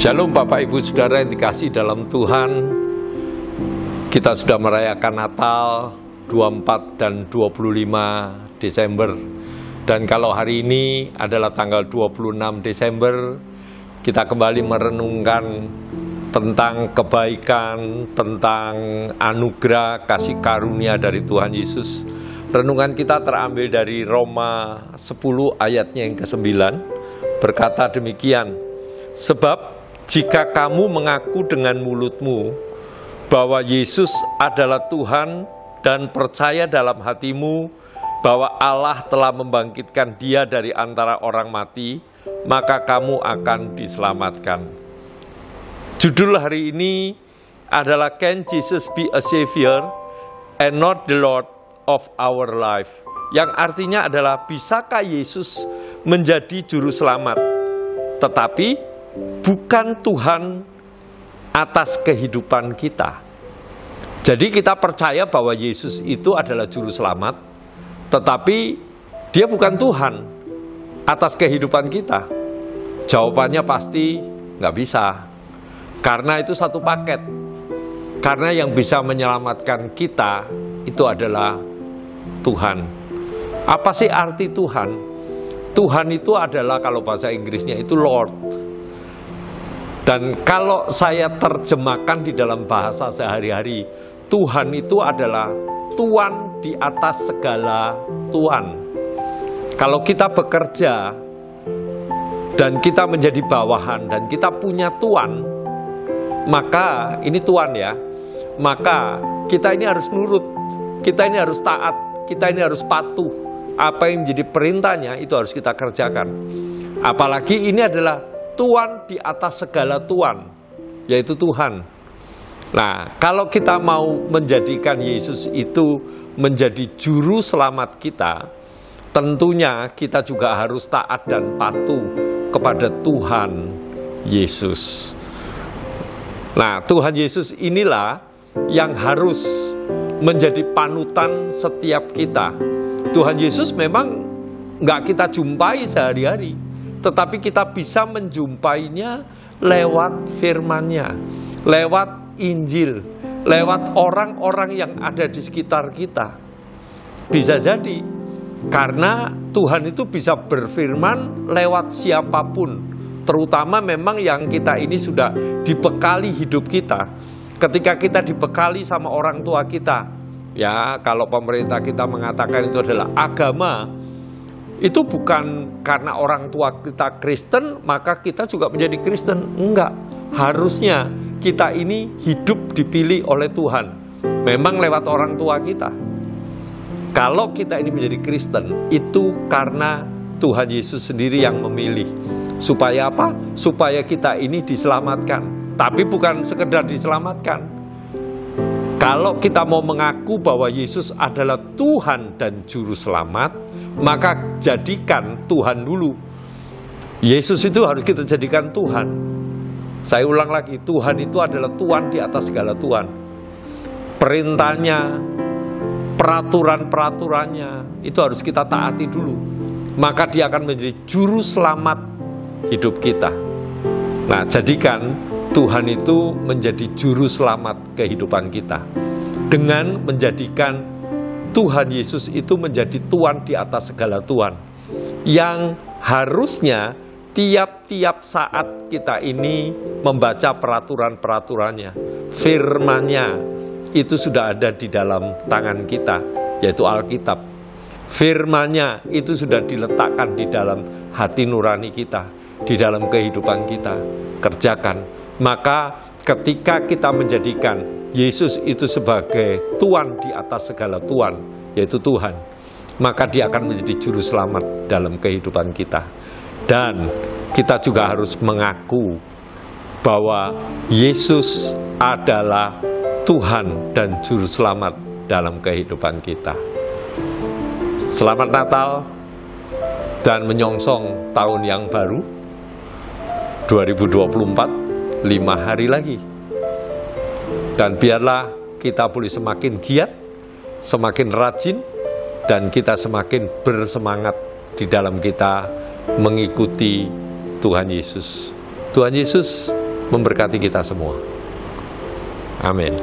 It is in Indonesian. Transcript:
Shalom Bapak Ibu Saudara yang dikasihi dalam Tuhan. Kita sudah merayakan Natal 24 dan 25 Desember. Dan kalau hari ini adalah tanggal 26 Desember, kita kembali merenungkan tentang kebaikan, tentang anugerah kasih karunia dari Tuhan Yesus. Renungan kita terambil dari Roma 10 ayatnya yang ke-9, berkata demikian, sebab jika kamu mengaku dengan mulutmu bahwa Yesus adalah Tuhan dan percaya dalam hatimu bahwa Allah telah membangkitkan Dia dari antara orang mati, maka kamu akan diselamatkan. Judul hari ini adalah Can Jesus be a Savior and not the Lord of our life? Yang artinya adalah, bisakah Yesus menjadi juru selamat, tetapi bukan Tuhan atas kehidupan kita. Jadi kita percaya bahwa Yesus itu adalah juru selamat, tetapi Dia bukan Tuhan atas kehidupan kita. Jawabannya pasti nggak bisa, karena itu satu paket. Karena yang bisa menyelamatkan kita itu adalah Tuhan. Apa sih arti Tuhan? Tuhan itu adalah, kalau bahasa Inggrisnya itu Lord. Dan kalau saya terjemahkan di dalam bahasa sehari-hari, Tuhan itu adalah Tuan di atas segala Tuan. Kalau kita bekerja dan kita menjadi bawahan dan kita punya Tuan, maka ini Tuan ya, maka kita ini harus nurut, kita ini harus taat, kita ini harus patuh. Apa yang menjadi perintahnya itu harus kita kerjakan. Apalagi ini adalah Tuan di atas segala Tuan, yaitu Tuhan. Nah, kalau kita mau menjadikan Yesus itu menjadi juru selamat kita, tentunya kita juga harus taat dan patuh kepada Tuhan Yesus. Nah, Tuhan Yesus inilah yang harus menjadi panutan setiap kita. Tuhan Yesus memang nggak kita jumpai sehari-hari, tetapi kita bisa menjumpainya lewat firman-Nya, lewat Injil, lewat orang-orang yang ada di sekitar kita. Bisa jadi, karena Tuhan itu bisa berfirman lewat siapapun, terutama memang yang kita ini sudah dibekali hidup kita. Ketika kita dibekali sama orang tua kita, ya kalau pemerintah kita mengatakan itu adalah agama, itu bukan karena orang tua kita Kristen, maka kita juga menjadi Kristen. Enggak. Harusnya kita ini hidup dipilih oleh Tuhan. Memang lewat orang tua kita. Kalau kita ini menjadi Kristen, itu karena Tuhan Yesus sendiri yang memilih. Supaya apa? Supaya kita ini diselamatkan. Tapi bukan sekedar diselamatkan. Kalau kita mau mengaku bahwa Yesus adalah Tuhan dan Juru Selamat, maka jadikan Tuhan dulu. Yesus itu harus kita jadikan Tuhan. Saya ulang lagi, Tuhan itu adalah Tuan di atas segala Tuan. Perintahnya, peraturan-peraturannya, itu harus kita taati dulu. Maka Dia akan menjadi Juru Selamat hidup kita. Nah, jadikan Tuhan itu menjadi juru selamat kehidupan kita dengan menjadikan Tuhan Yesus itu menjadi Tuan di atas segala Tuan, yang harusnya tiap-tiap saat kita ini membaca peraturan-peraturannya, firman-Nya itu sudah ada di dalam tangan kita, yaitu Alkitab. Firman-Nya itu sudah diletakkan di dalam hati nurani kita, di dalam kehidupan kita. Kerjakan. Maka ketika kita menjadikan Yesus itu sebagai Tuan di atas segala Tuan, yaitu Tuhan, maka Dia akan menjadi juru selamat dalam kehidupan kita. Dan kita juga harus mengaku bahwa Yesus adalah Tuhan dan juru selamat dalam kehidupan kita. Selamat Natal dan menyongsong tahun yang baru 2024. 5 hari lagi. Dan biarlah kita boleh semakin giat, semakin rajin, dan kita semakin bersemangat di dalam kita mengikuti Tuhan Yesus. Tuhan Yesus memberkati kita semua. Amin.